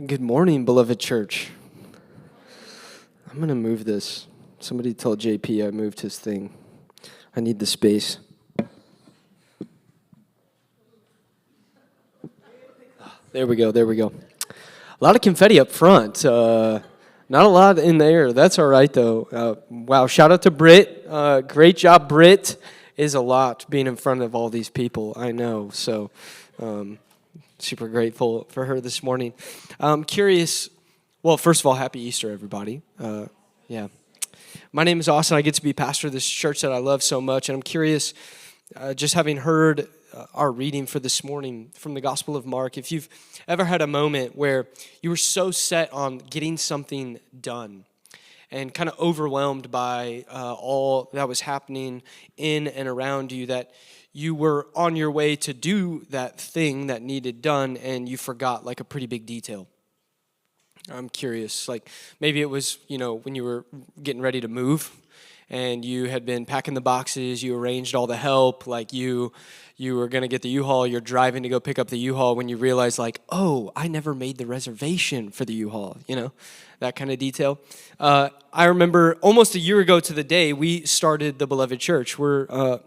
Good morning, beloved church. I'm going to move this. Somebody told JP I moved his thing. I need the space. There we go. A lot of confetti up front. Not a lot in the air. That's all right, though. Wow, shout out to Britt. Great job, Britt. Is a lot being in front of all these people, I know. So, super grateful for her this morning. I'm curious. Well, first of all, happy Easter, everybody. Yeah. My name is Austin. I get to be pastor of this church that I love so much. And I'm curious, just having heard our reading for this morning from the Gospel of Mark, if you've ever had a moment where you were so set on getting something done and kind of overwhelmed by all that was happening in and around you, that you were on your way to do that thing that needed done and you forgot like a pretty big detail. I'm curious, like maybe it was, when you were getting ready to move and you had been packing the boxes, you arranged all the help, like you were going to get the U-Haul, you're driving to go pick up the U-Haul when you realize like, oh, I never made the reservation for the U-Haul, that kind of detail. I remember almost a year ago to the day, we started the Beloved Church. We're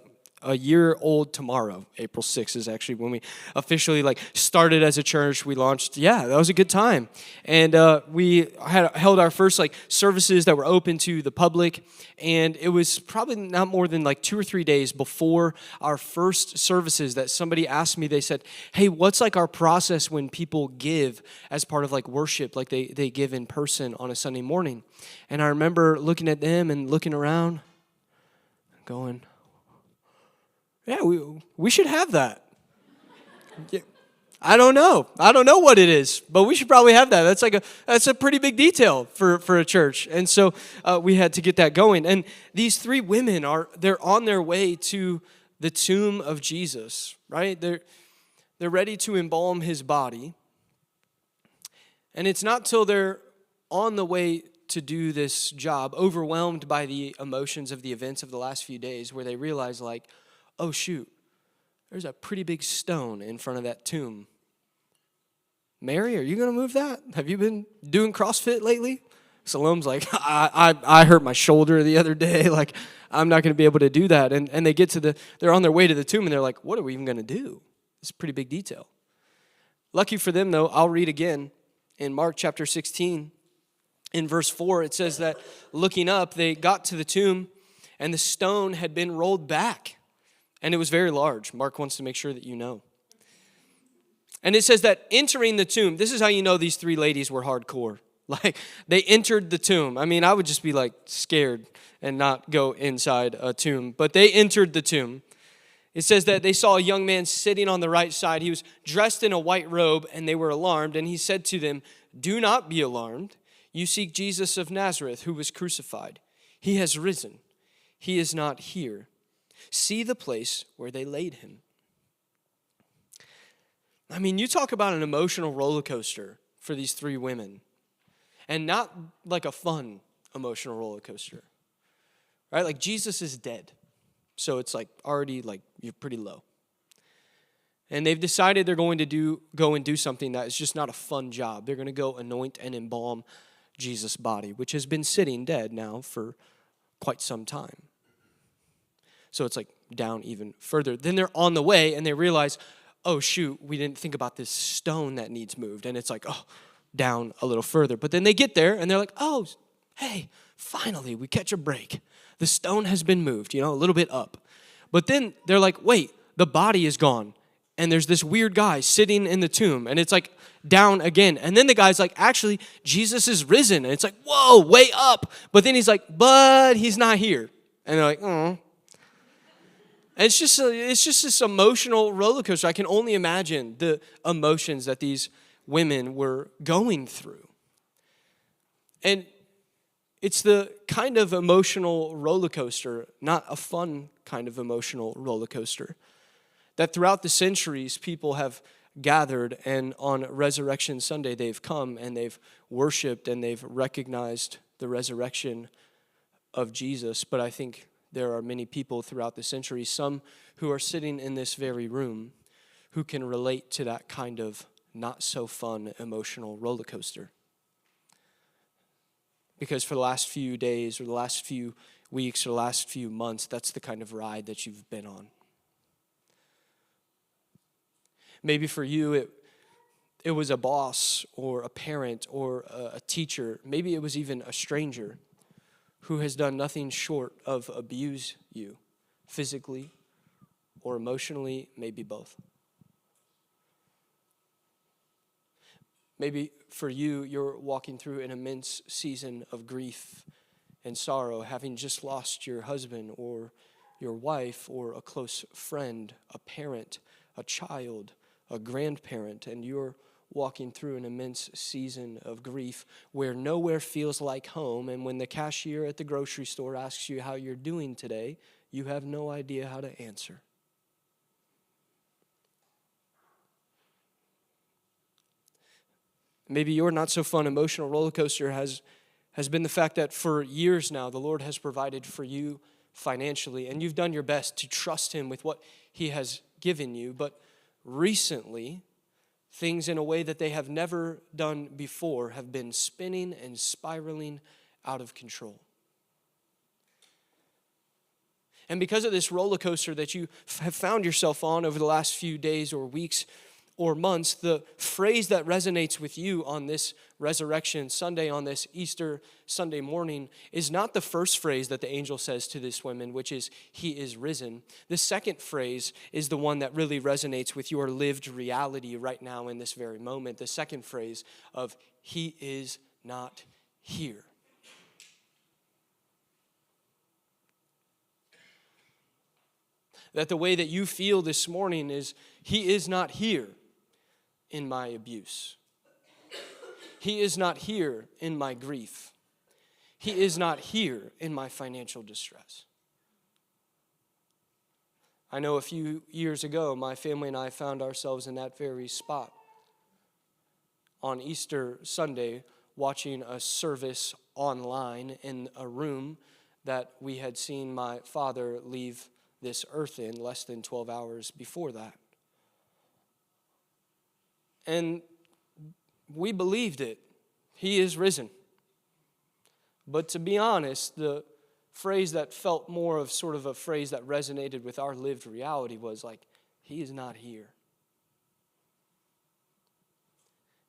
a year old tomorrow. April 6th is actually when we officially started as a church. We launched. Yeah, that was a good time. And we held our first services that were open to the public. And it was probably not more than 2 or 3 days before our first services that somebody asked me, they said, hey, what's our process when people give as part of worship, like they give in person on a Sunday morning? And I remember looking at them and looking around going, yeah, we should have that. Yeah. I don't know what it is, but we should probably have that. That's a pretty big detail for a church. And so we had to get that going. And these three women they're on their way to the tomb of Jesus, right? They're ready to embalm his body. And it's not till they're on the way to do this job, overwhelmed by the emotions of the events of the last few days, where they realize oh, shoot, there's a pretty big stone in front of that tomb. Mary, are you going to move that? Have you been doing CrossFit lately? Salome's like, I hurt my shoulder the other day. I'm not going to be able to do that. And they get to they're on their way to the tomb, and they're like, what are we even going to do? It's a pretty big detail. Lucky for them, though, I'll read again in Mark chapter 16. In verse 4, it says that looking up, they got to the tomb, and the stone had been rolled back. And it was very large. Mark wants to make sure that you know. And it says that entering the tomb, this is how you know these three ladies were hardcore. They entered the tomb. I mean, I would just be scared and not go inside a tomb. But they entered the tomb. It says that they saw a young man sitting on the right side. He was dressed in a white robe, and they were alarmed. And he said to them, do not be alarmed. You seek Jesus of Nazareth, who was crucified. He has risen. He is not here. See the place where they laid him. I mean, you talk about an emotional roller coaster for these three women. And not a fun emotional roller coaster. Right? Jesus is dead. So it's already you're pretty low. And they've decided they're going to go and do something that is just not a fun job. They're going to go anoint and embalm Jesus' body, which has been sitting dead now for quite some time. So it's down even further. Then they're on the way and they realize, oh shoot, we didn't think about this stone that needs moved. And it's down a little further. But then they get there and they're like, oh, hey, finally we catch a break. The stone has been moved, a little bit up. But then they're like, wait, the body is gone. And there's this weird guy sitting in the tomb. And it's down again. And then the guy's actually, Jesus is risen. And it's whoa, way up. But then he's but he's not here. And they're like, oh. It's just this emotional roller coaster. I can only imagine the emotions that these women were going through. And it's the kind of emotional roller coaster, not a fun kind of emotional roller coaster, that throughout the centuries people have gathered, and on Resurrection Sunday they've come and they've worshiped and they've recognized the resurrection of Jesus. But I think there are many people throughout the centuries, some who are sitting in this very room, who can relate to that kind of not so fun emotional roller coaster. Because for the last few days or the last few weeks or the last few months, that's the kind of ride that you've been on. Maybe for you, it was a boss or a parent or a teacher. Maybe it was even a stranger who has done nothing short of abuse you physically or emotionally, maybe both. Maybe for you, you're walking through an immense season of grief and sorrow, having just lost your husband or your wife or a close friend, a parent, a child, a grandparent, and you're walking through an immense season of grief where nowhere feels like home, and when the cashier at the grocery store asks you how you're doing today, you have no idea how to answer. Maybe your not so fun emotional roller coaster has been the fact that for years now, the Lord has provided for you financially, and you've done your best to trust Him with what He has given you. But recently, things in a way that they have never done before have been spinning and spiraling out of control. And because of this roller coaster that you have found yourself on over the last few days or weeks or months, the phrase that resonates with you on this Resurrection Sunday, on this Easter Sunday morning, is not the first phrase that the angel says to this woman, which is, He is risen. The second phrase is the one that really resonates with your lived reality right now in this very moment. The second phrase of, He is not here. That the way that you feel this morning is, He is not here in my abuse. He is not here in my grief. He is not here in my financial distress. I know a few years ago, my family and I found ourselves in that very spot on Easter Sunday, watching a service online in a room that we had seen my father leave this earth in less than 12 hours before that. And we believed it. He is risen. But to be honest, the phrase that felt more of sort of a phrase that resonated with our lived reality was like, He is not here.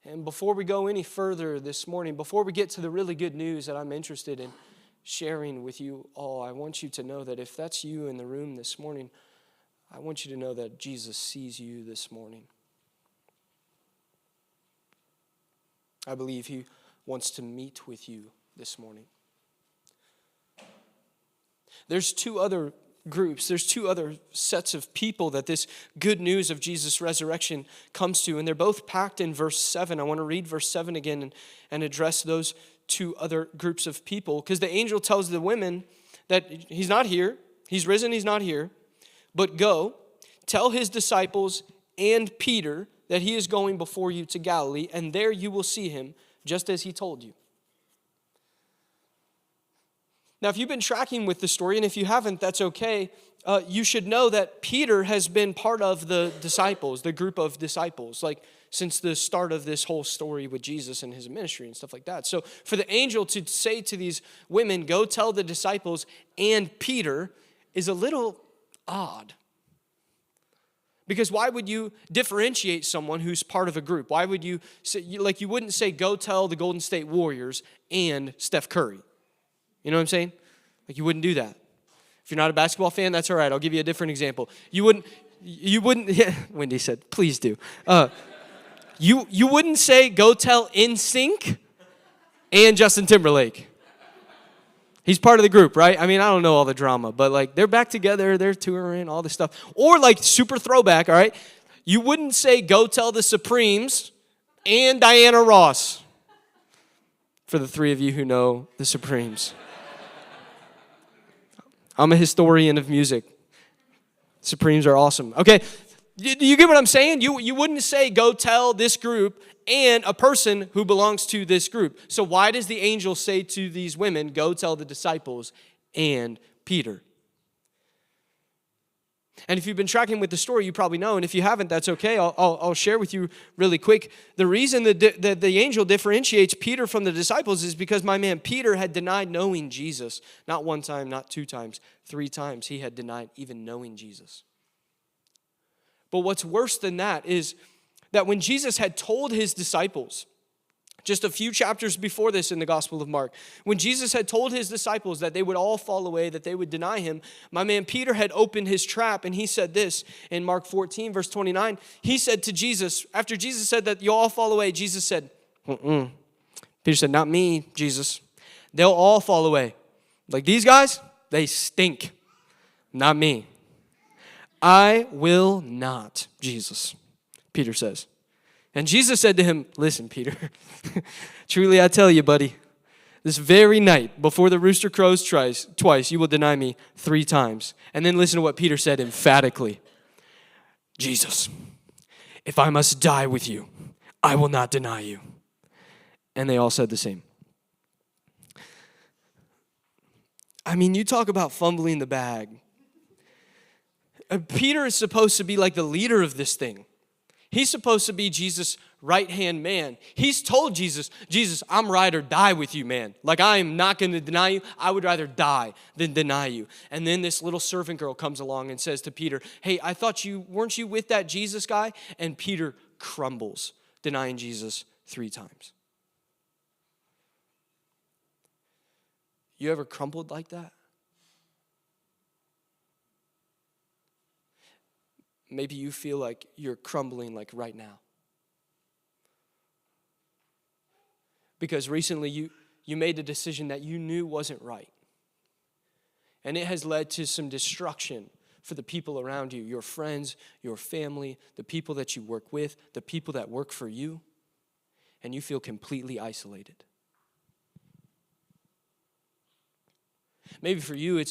And before we go any further this morning, before we get to the really good news that I'm interested in sharing with you all, I want you to know that if that's you in the room this morning, I want you to know that Jesus sees you this morning. I believe He wants to meet with you this morning. There's two other groups, there's two other sets of people that this good news of Jesus' resurrection comes to, and they're both packed in verse 7. I want to read verse 7 again and address those two other groups of people, because the angel tells the women that He's not here, He's risen, He's not here, but go, tell His disciples and Peter that He is going before you to Galilee, and there you will see Him, just as He told you. Now, if you've been tracking with the story, and if you haven't, that's okay, you should know that Peter has been part of the disciples, the group of disciples, like since the start of this whole story with Jesus and His ministry and stuff like that. So for the angel to say to these women, go tell the disciples and Peter, is a little odd. Because why would you differentiate someone who's part of a group? Why would you say, like you wouldn't say, go tell the Golden State Warriors and Steph Curry. You know what I'm saying? Like you wouldn't do that. If you're not a basketball fan, that's all right. I'll give you a different example. You wouldn't, yeah, Wendy said, please do. You wouldn't say, go tell NSYNC and Justin Timberlake. He's part of the group, right? I mean, I don't know all the drama, but like they're back together, they're touring, all this stuff. Or like super throwback, all right? You wouldn't say, go tell the Supremes and Diana Ross. For the three of you who know the Supremes. I'm a historian of music. Supremes are awesome. Okay, you get what I'm saying? You wouldn't say, go tell this group and a person who belongs to this group. So why does the angel say to these women, go tell the disciples and Peter? And if you've been tracking with the story, you probably know. And if you haven't, that's okay. I'll share with you really quick. The reason that the angel differentiates Peter from the disciples is because my man Peter had denied knowing Jesus. Not one time, not two times, 3 times he had denied even knowing Jesus. But what's worse than that is that when Jesus had told his disciples, just a few chapters before this in the Gospel of Mark, when Jesus had told his disciples that they would all fall away, that they would deny him, my man Peter had opened his trap, and he said this in Mark 14, verse 29. He said to Jesus, after Jesus said that you'll all fall away, Jesus said, Peter said, not me, Jesus. They'll all fall away. Like these guys, they stink. Not me. I will not, Jesus, Peter says. And Jesus said to him, listen, Peter, truly I tell you, buddy, this very night before the rooster crows twice, you will deny me 3 times. And then listen to what Peter said emphatically. Jesus, if I must die with you, I will not deny you. And they all said the same. I mean, you talk about fumbling the bag. Peter is supposed to be like the leader of this thing. He's supposed to be Jesus' right-hand man. He's told Jesus, I'm ride or die with you, man. Like, I am not going to deny you. I would rather die than deny you. And then this little servant girl comes along and says to Peter, hey, I thought weren't you with that Jesus guy? And Peter crumbles, denying Jesus 3 times. You ever crumbled like that? Maybe you feel like you're crumbling like right now. Because recently you made a decision that you knew wasn't right. And it has led to some destruction for the people around you, your friends, your family, the people that you work with, the people that work for you, and you feel completely isolated. Maybe for you,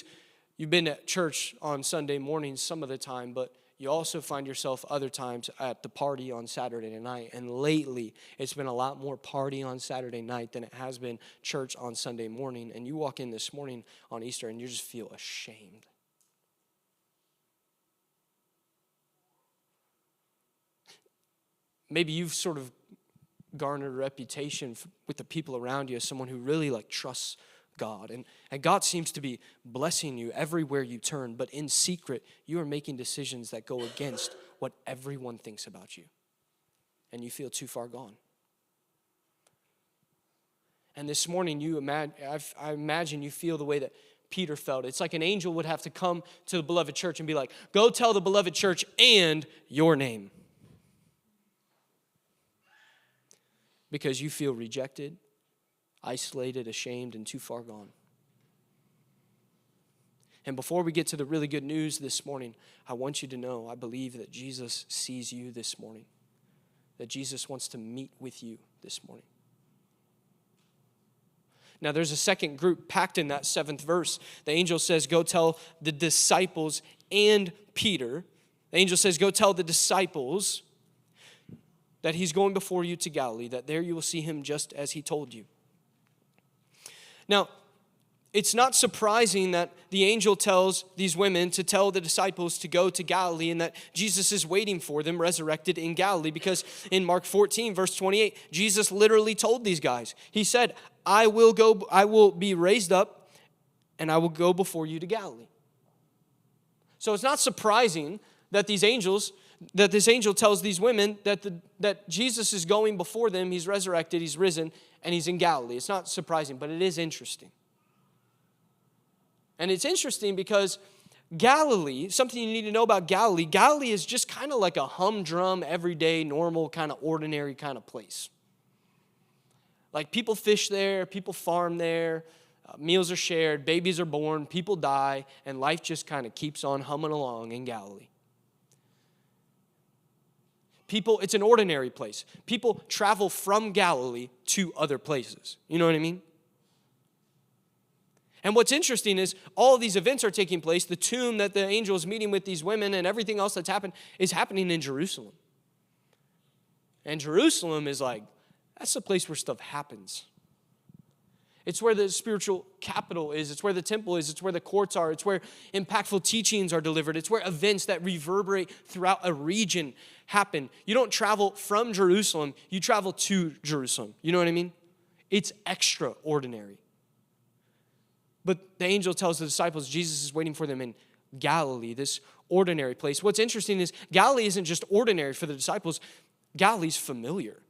you've been at church on Sunday mornings some of the time, but you also find yourself other times at the party on Saturday night. And lately, it's been a lot more party on Saturday night than it has been church on Sunday morning. And you walk in this morning on Easter and you just feel ashamed. Maybe you've sort of garnered a reputation with the people around you as someone who really trusts God. And God seems to be blessing you everywhere you turn, but in secret, you are making decisions that go against what everyone thinks about you. And you feel too far gone. And this morning, I imagine you feel the way that Peter felt. It's like an angel would have to come to the beloved church and be like, go tell the beloved church and your name. Because you feel rejected, isolated, ashamed, and too far gone. And before we get to the really good news this morning, I want you to know, I believe that Jesus sees you this morning. That Jesus wants to meet with you this morning. Now there's a second group packed in that 7th verse. The angel says, go tell the disciples and Peter. The angel says, go tell the disciples that he's going before you to Galilee, that there you will see him just as he told you. Now, it's not surprising that the angel tells these women to tell the disciples to go to Galilee and that Jesus is waiting for them resurrected in Galilee, because in Mark 14, verse 28, Jesus literally told these guys, he said, I will be raised up and I will go before you to Galilee. So it's not surprising that this angel tells these women that Jesus is going before them, he's resurrected, he's risen, and he's in Galilee. It's not surprising, but it is interesting. And it's interesting because Galilee, something you need to know about Galilee is just kind of like a humdrum, everyday, normal, kind of ordinary kind of place. Like people fish there, people farm there, meals are shared, babies are born, people die, and life just kind of keeps on humming along in Galilee. It's an ordinary place. People travel from Galilee to other places. You know what I mean? And what's interesting is all of these events are taking place. The tomb that the angel is meeting with these women and everything else that's happened is happening in Jerusalem. And Jerusalem is that's the place where stuff happens. It's where the spiritual capital is. It's where the temple is. It's where the courts are. It's where impactful teachings are delivered. It's where events that reverberate throughout a region happen. You don't travel from Jerusalem. You travel to Jerusalem. You know what I mean? It's extraordinary. But the angel tells the disciples Jesus is waiting for them in Galilee, this ordinary place. What's interesting is Galilee isn't just ordinary for the disciples. Galilee's familiar.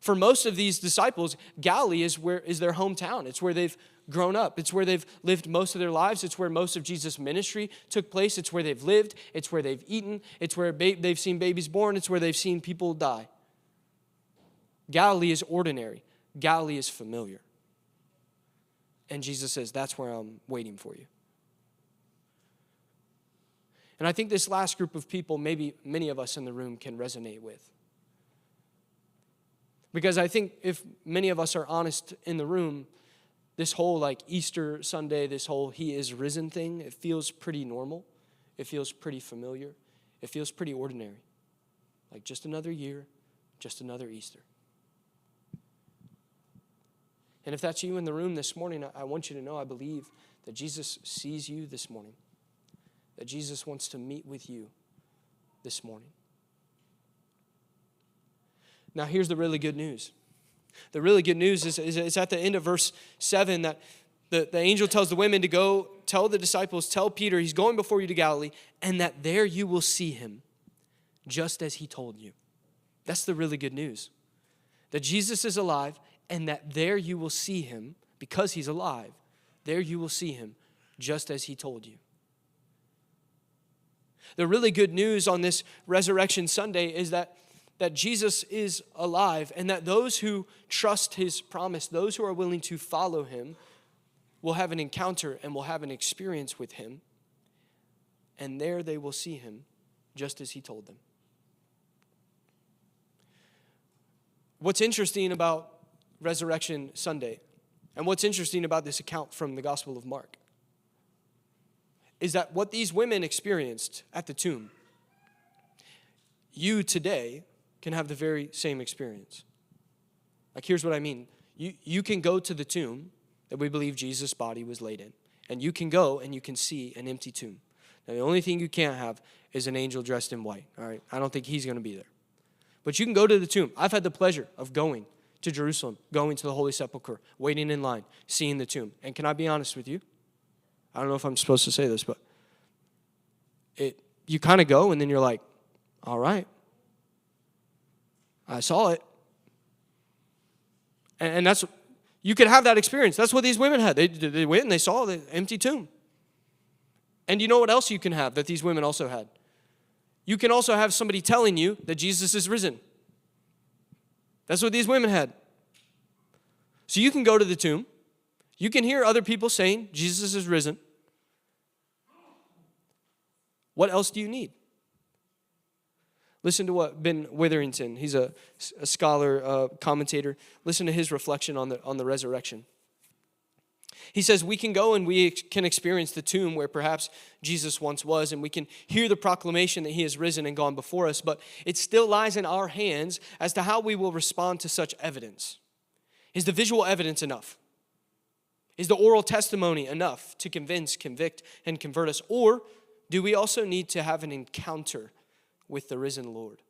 For most of these disciples, Galilee is their hometown. It's where they've grown up. It's where they've lived most of their lives. It's where most of Jesus' ministry took place. It's where they've lived. It's where they've eaten. It's where they've seen babies born. It's where they've seen people die. Galilee is ordinary. Galilee is familiar. And Jesus says, that's where I'm waiting for you. And I think this last group of people, maybe many of us in the room can resonate with. Because I think if many of us are honest in the room, this whole Easter Sunday, this whole He is risen thing, it feels pretty normal. It feels pretty familiar. It feels pretty ordinary. Like just another year, just another Easter. And if that's you in the room this morning, I want you to know I believe that Jesus sees you this morning. That Jesus wants to meet with you this morning. Now, here's the really good news. The really good news is at the end of verse 7 that the angel tells the women to go tell the disciples, tell Peter, he's going before you to Galilee, and that there you will see him, just as he told you. That's the really good news. That Jesus is alive, and that there you will see him, because he's alive, there you will see him, just as he told you. The really good news on this Resurrection Sunday is that Jesus is alive, and that those who trust his promise, those who are willing to follow him, will have an encounter and will have an experience with him, and there they will see him just as he told them. What's interesting about Resurrection Sunday, and what's interesting about this account from the Gospel of Mark, is that what these women experienced at the tomb, you today can have the very same experience. Like, here's what I mean. You can go to the tomb that we believe Jesus' body was laid in, and you can go and you can see an empty tomb. Now, the only thing you can't have is an angel dressed in white, all right? I don't think he's going to be there. But you can go to the tomb. I've had the pleasure of going to Jerusalem, going to the Holy Sepulchre, waiting in line, seeing the tomb. And can I be honest with you? I don't know if I'm supposed to say this, but you kind of go and then you're like, all right, I saw it. And that's, you could have that experience. That's what these women had. They went and they saw the empty tomb. And you know what else you can have that these women also had? You can also have somebody telling you that Jesus is risen. That's what these women had. So you can go to the tomb. You can hear other people saying Jesus is risen. What else do you need? Listen to what Ben Witherington, he's a scholar, commentator. Listen to his reflection on the resurrection. He says, we can go and we can experience the tomb where perhaps Jesus once was, and we can hear the proclamation that he has risen and gone before us, but it still lies in our hands as to how we will respond to such evidence. Is the visual evidence enough? Is the oral testimony enough to convince, convict, and convert us? Or do we also need to have an encounter with the risen Lord?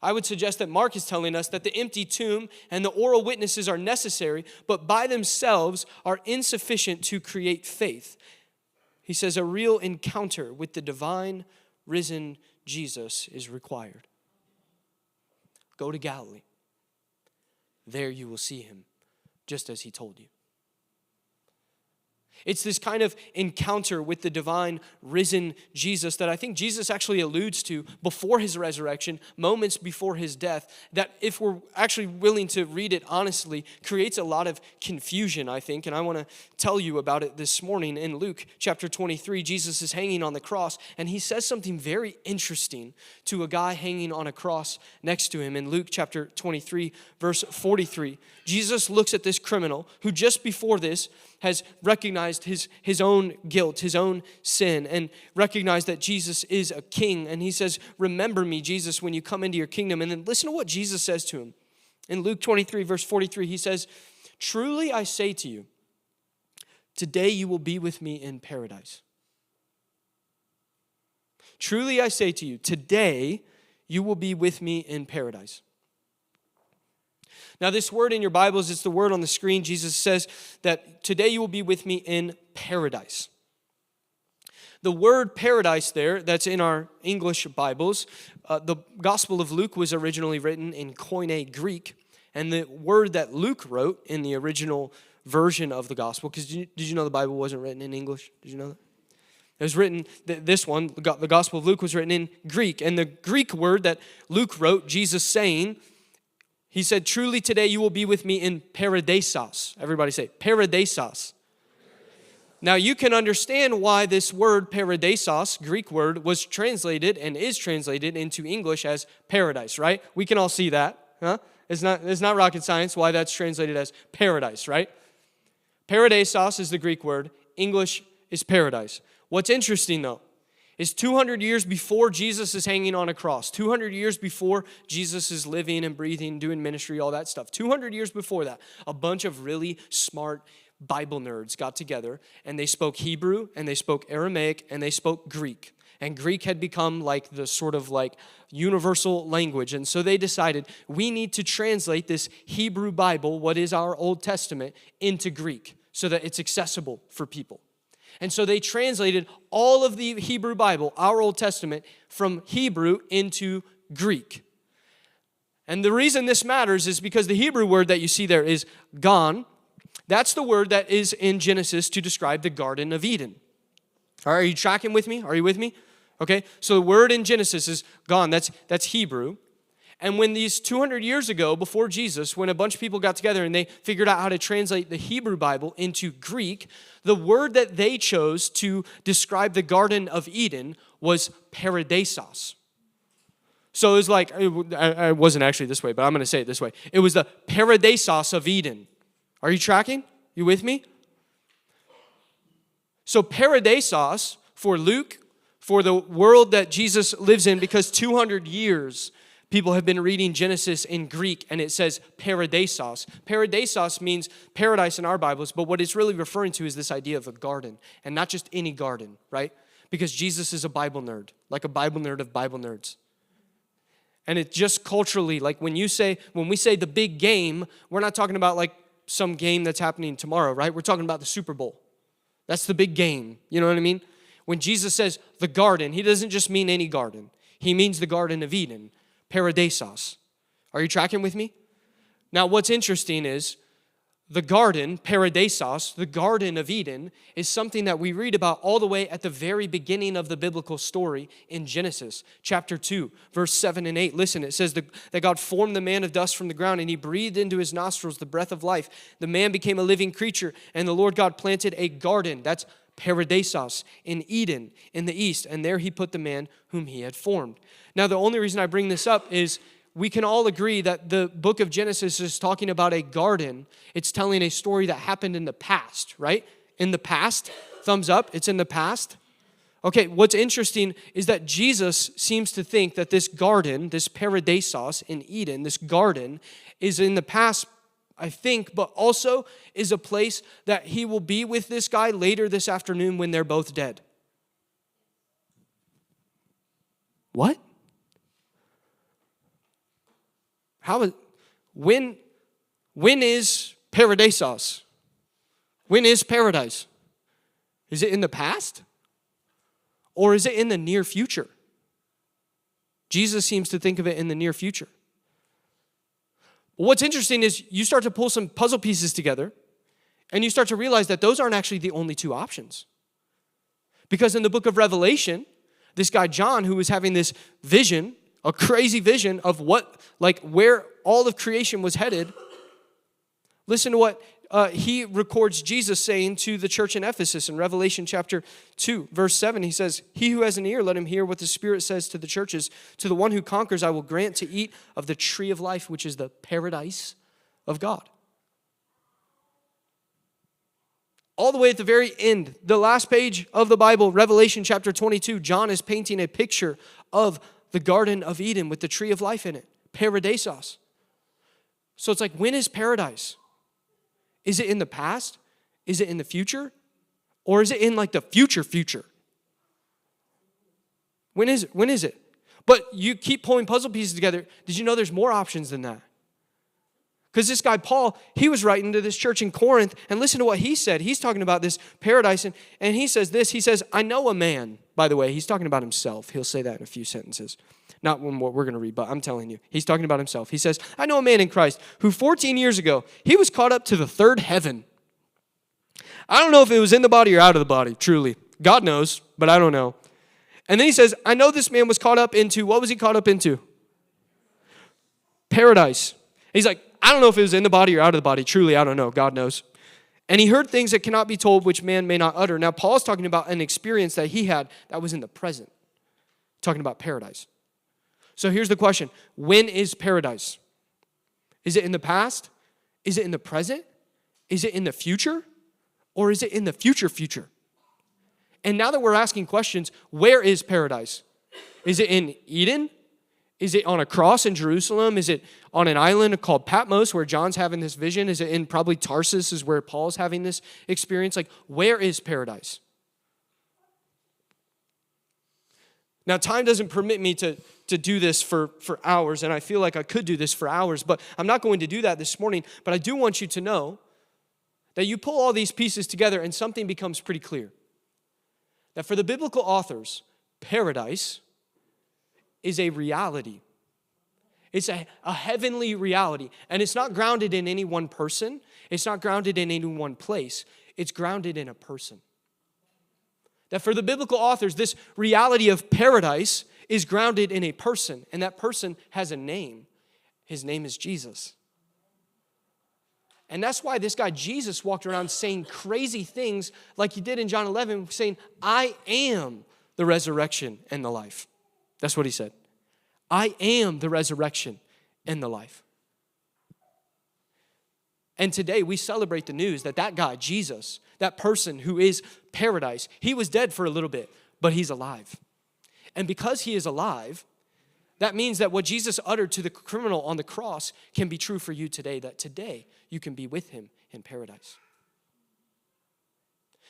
I would suggest that Mark is telling us that the empty tomb and the oral witnesses are necessary, but by themselves are insufficient to create faith. He says a real encounter with the divine risen Jesus is required. Go to Galilee. There you will see him, just as he told you. It's this kind of encounter with the divine risen Jesus that I think Jesus actually alludes to before his resurrection, moments before his death, that if we're actually willing to read it honestly, creates a lot of confusion, I think. And I want to tell you about it this morning. In Luke chapter 23, Jesus is hanging on the cross, and he says something very interesting to a guy hanging on a cross next to him. In Luke chapter 23, verse 43, Jesus looks at this criminal who just before this has recognized his own guilt, his own sin, and recognized that Jesus is a king. And he says, remember me, Jesus, when you come into your kingdom. And then listen to what Jesus says to him. In Luke 23, verse 43, he says, Truly I say to you, today you will be with me in paradise. Truly I say to you, today you will be with me in paradise. Now this word in your Bibles, it's the word on the screen. Jesus says that today you will be with me in paradise. The word paradise there, that's in our English Bibles, the Gospel of Luke was originally written in Koine Greek, and the word that Luke wrote in the original version of the Gospel, because did you know the Bible wasn't written in English? Did you know that? It was written, this one, the Gospel of Luke was written in Greek, and the Greek word that Luke wrote, Jesus saying, he said, truly today you will be with me in paradisos. Everybody say, paradisos. Now you can understand why this word paradisos, Greek word, was translated and is translated into English as paradise, right? We can all see that, huh? It's not rocket science why that's translated as paradise, right? Paradisos is the Greek word. English is paradise. What's interesting though is 200 years before Jesus is hanging on a cross, 200 years before Jesus is living and breathing, doing ministry, all that stuff, 200 years before that, a bunch of really smart Bible nerds got together and they spoke Hebrew and they spoke Aramaic and they spoke Greek. And Greek had become like the sort of like universal language. And so they decided we need to translate this Hebrew Bible, what is our Old Testament, into Greek so that it's accessible for people. And so they translated all of the Hebrew Bible, our Old Testament, from Hebrew into Greek. And the reason this matters is because the Hebrew word that you see there is gan. That's the word that is in Genesis to describe the Garden of Eden. All right, are you tracking with me? Are you with me? Okay, so the word in Genesis is gan. That's Hebrew. And when these 200 years ago, before Jesus, when a bunch of people got together and they figured out how to translate the Hebrew Bible into Greek, the word that they chose to describe the Garden of Eden was paradisos. So it was like, it wasn't actually this way, but I'm going to say it this way. It was the paradisos of Eden. Are you tracking? You with me? So paradisos for Luke, for the world that Jesus lives in, because 200 years people have been reading Genesis in Greek and it says paradisos. Paradisos means paradise in our Bibles, but what it's really referring to is this idea of a garden, and not just any garden, right? Because Jesus is a Bible nerd, like a Bible nerd of Bible nerds. And it just culturally, like when we say the big game, we're not talking about like some game that's happening tomorrow, right? We're talking about the Super Bowl. That's the big game. You know what I mean? When Jesus says the garden, he doesn't just mean any garden. He means the Garden of Eden, paradisos. Are you tracking with me? Now, what's interesting is the garden, paradisos, the Garden of Eden, is something that we read about all the way at the very beginning of the biblical story in Genesis, chapter 2, verse 7 and 8. Listen, it says that God formed the man of dust from the ground, and he breathed into his nostrils the breath of life. The man became a living creature, and the Lord God planted a garden, that's paradisos, in Eden, in the east, and there he put the man whom he had formed. Now, the only reason I bring this up is we can all agree that the book of Genesis is talking about a garden. It's telling a story that happened in the past, right? In the past, thumbs up, it's in the past. Okay, what's interesting is that Jesus seems to think that this garden, this paradisos in Eden, this garden is in the past, I think, but also is a place that he will be with this guy later this afternoon when they're both dead. What? When is paradisos? When is paradise? Is it in the past? Or is it in the near future? Jesus seems to think of it in the near future. What's interesting is you start to pull some puzzle pieces together and you start to realize that those aren't actually the only two options. Because in the book of Revelation, this guy John, who was having this vision, a crazy vision of where all of creation was headed. Listen to what he records Jesus saying to the church in Ephesus in Revelation chapter 2, verse 7. He says, "He who has an ear, let him hear what the Spirit says to the churches. To the one who conquers, I will grant to eat of the tree of life, which is the paradise of God." All the way at the very end, the last page of the Bible, Revelation chapter 22, John is painting a picture of the Garden of Eden with the tree of life in it, paradisos. So it's like, when is paradise? Is it in the past? Is it in the future? Or is it in like the future? When is it? When is it? But you keep pulling puzzle pieces together. Did you know there's more options than that? Because this guy, Paul, he was writing to this church in Corinth, and listen to what he said. He's talking about this paradise, and he says this. He says, I know a man, by the way. He's talking about himself. He'll say that in a few sentences. Not one what we're going to read, but I'm telling you. He's talking about himself. He says, I know a man in Christ who 14 years ago, he was caught up to the third heaven. I don't know if it was in the body or out of the body, truly. God knows, but I don't know. And then he says, I know this man was caught up into, what was he caught up into? Paradise. He's like, I don't know if it was in the body or out of the body. Truly, I don't know. God knows. And he heard things that cannot be told, which man may not utter. Now, Paul's talking about an experience that he had that was in the present. Talking about paradise. So here's the question. When is paradise? Is it in the past? Is it in the present? Is it in the future? Or is it in the future? And now that we're asking questions, where is paradise? Is it in Eden? Is it on a cross in Jerusalem? Is it on an island called Patmos where John's having this vision? Is it in probably Tarsus is where Paul's having this experience? Like, where is paradise? Now, time doesn't permit me to do this for hours, and I feel like I could do this for hours, but I'm not going to do that this morning. But I do want you to know that you pull all these pieces together and something becomes pretty clear. That for the biblical authors, paradise is a reality. It's a heavenly reality. And it's not grounded in any one person. It's not grounded in any one place. It's grounded in a person. That for the biblical authors, this reality of paradise is grounded in a person. And that person has a name. His name is Jesus. And that's why this guy Jesus walked around saying crazy things like he did in John 11, saying, I am the resurrection and the life. That's what he said. I am the resurrection and the life. And today we celebrate the news that guy, Jesus, that person who is paradise, he was dead for a little bit, but he's alive. And because he is alive, that means that what Jesus uttered to the criminal on the cross can be true for you today, that today you can be with him in paradise.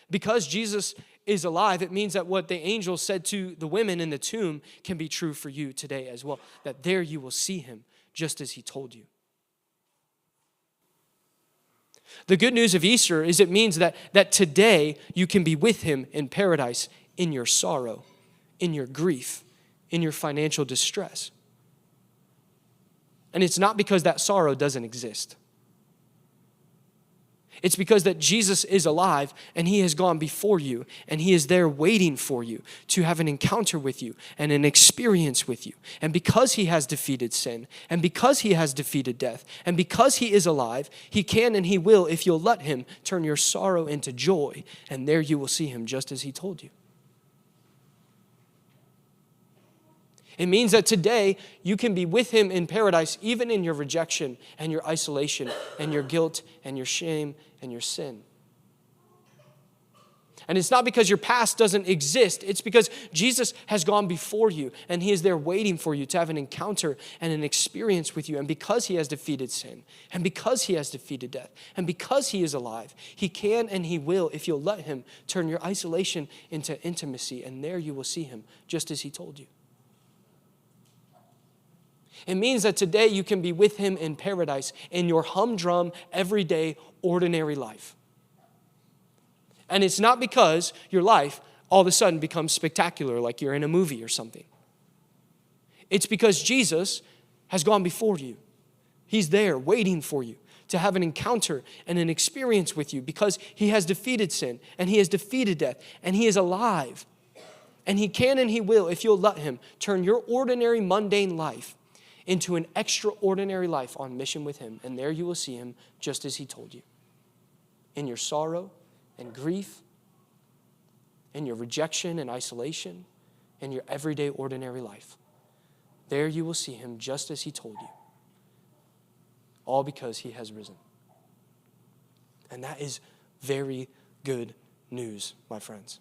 Because Jesus is alive, it means that what the angel said to the women in the tomb can be true for you today as well, that there you will see him just as he told you. The good news of Easter is it means that today you can be with him in paradise in your sorrow, in your grief, in your financial distress. And it's not because that sorrow doesn't exist. It's because that Jesus is alive and he has gone before you and he is there waiting for you to have an encounter with you and an experience with you. And because he has defeated sin and because he has defeated death and because he is alive, he can and he will, if you'll let him, turn your sorrow into joy, and there you will see him just as he told you. It means that today you can be with him in paradise even in your rejection and your isolation and your guilt and your shame and your sin. And it's not because your past doesn't exist. It's because Jesus has gone before you and he is there waiting for you to have an encounter and an experience with you. And because he has defeated sin and because he has defeated death and because he is alive, he can and he will, if you'll let him, turn your isolation into intimacy, and there you will see him just as he told you. It means that today you can be with him in paradise in your humdrum, everyday, ordinary life. And it's not because your life all of a sudden becomes spectacular like you're in a movie or something. It's because Jesus has gone before you. He's there waiting for you to have an encounter and an experience with you because he has defeated sin and he has defeated death and he is alive. And he can and he will, if you'll let him, turn your ordinary, mundane life into an extraordinary life on mission with him. And there you will see him just as he told you. In your sorrow and grief, in your rejection and isolation, in your everyday, ordinary life. There you will see him just as he told you. All because he has risen. And that is very good news, my friends.